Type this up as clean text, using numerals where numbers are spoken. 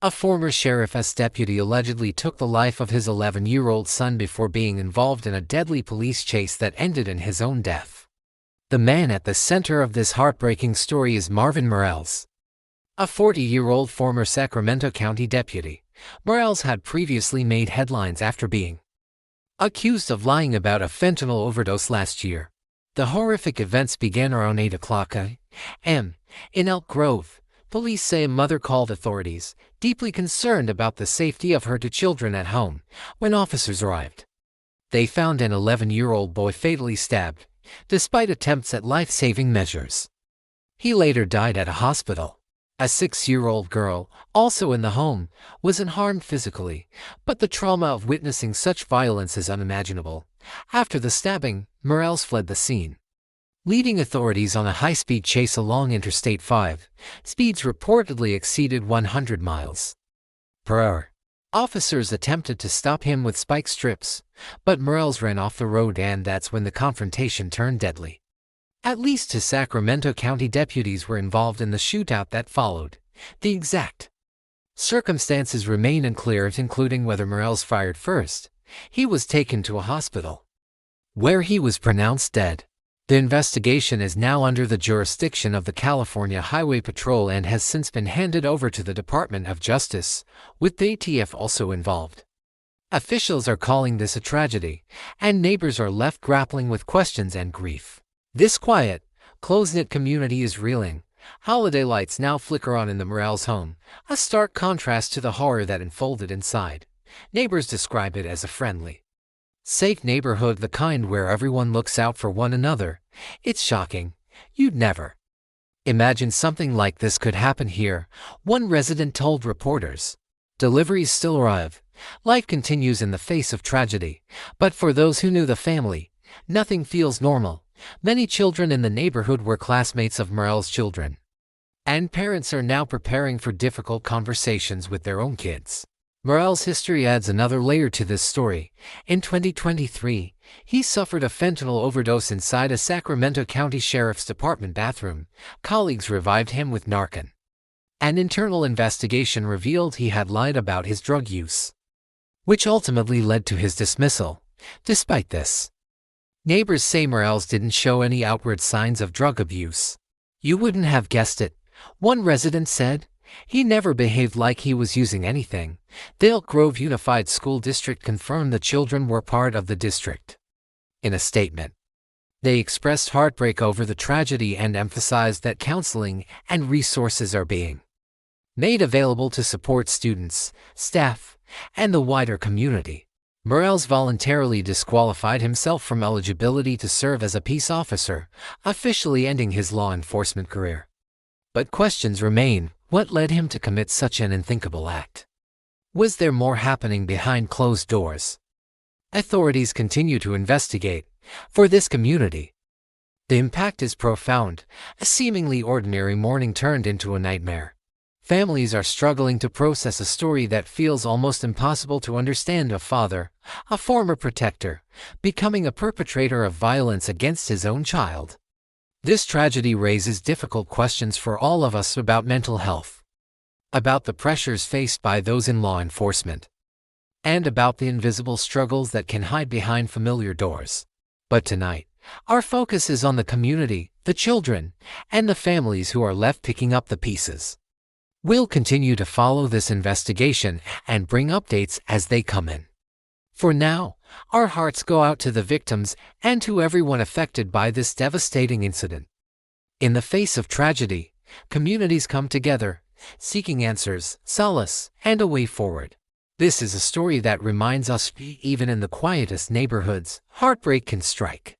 A former sheriff's deputy allegedly took the life of his 11-year-old son before being involved in a deadly police chase that ended in his own death. The man at the center of this heartbreaking story is Marvin Morales. A 40-year-old former Sacramento County deputy, Morales had previously made headlines after being accused of lying about a fentanyl overdose last year. The horrific events began around 8 o'clock a.m. in Elk Grove. Police say a mother called authorities, deeply concerned about the safety of her two children at home, when officers arrived. They found an 11-year-old boy fatally stabbed, despite attempts at life-saving measures. He later died at a hospital. A 6-year-old girl, also in the home, wasn't harmed physically, but the trauma of witnessing such violence is unimaginable. After the stabbing, Morales fled the scene, leading authorities on a high-speed chase along Interstate 5. Speeds reportedly exceeded 100 miles per hour. Officers attempted to stop him with spike strips, but Morales ran off the road, and that's when the confrontation turned deadly. At least 2 Sacramento County deputies were involved in the shootout that followed. The exact circumstances remain unclear, including whether Morales fired first. He was taken to a hospital, where he was pronounced dead. The investigation is now under the jurisdiction of the California Highway Patrol and has since been handed over to the Department of Justice, with the ATF also involved. Officials are calling this a tragedy, and neighbors are left grappling with questions and grief. This quiet, close-knit community is reeling. Holiday lights now flicker on in the Morales home, a stark contrast to the horror that unfolded inside. Neighbors describe it as a friendly, safe neighborhood, the kind where everyone looks out for one another. It's shocking. You'd never imagine something like this could happen here, one resident told reporters. Deliveries still arrive. Life continues in the face of tragedy. But for those who knew the family, nothing feels normal. Many children in the neighborhood were classmates of Morales' children, and parents are now preparing for difficult conversations with their own kids. Morales' history adds another layer to this story. In 2023, he suffered a fentanyl overdose inside a Sacramento County Sheriff's Department bathroom. Colleagues revived him with Narcan. An internal investigation revealed he had lied about his drug use, which ultimately led to his dismissal. Despite this, neighbors say Morales didn't show any outward signs of drug abuse. You wouldn't have guessed it, one resident said. He never behaved like he was using anything. The Elk Grove Unified School District confirmed the children were part of the district. In a statement, they expressed heartbreak over the tragedy and emphasized that counseling and resources are being made available to support students, staff, and the wider community. Morales voluntarily disqualified himself from eligibility to serve as a peace officer, officially ending his law enforcement career. But questions remain. What led him to commit such an unthinkable act? Was there more happening behind closed doors? Authorities continue to investigate. For this community, the impact is profound. A seemingly ordinary morning turned into a nightmare. Families are struggling to process a story that feels almost impossible to understand. A father, a former protector, becoming a perpetrator of violence against his own child. This tragedy raises difficult questions for all of us about mental health, about the pressures faced by those in law enforcement, and about the invisible struggles that can hide behind familiar doors. But tonight, our focus is on the community, the children, and the families who are left picking up the pieces. We'll continue to follow this investigation and bring updates as they come in. For now, our hearts go out to the victims and to everyone affected by this devastating incident. In the face of tragedy, communities come together, seeking answers, solace, and a way forward. This is a story that reminds us, even in the quietest neighborhoods, heartbreak can strike.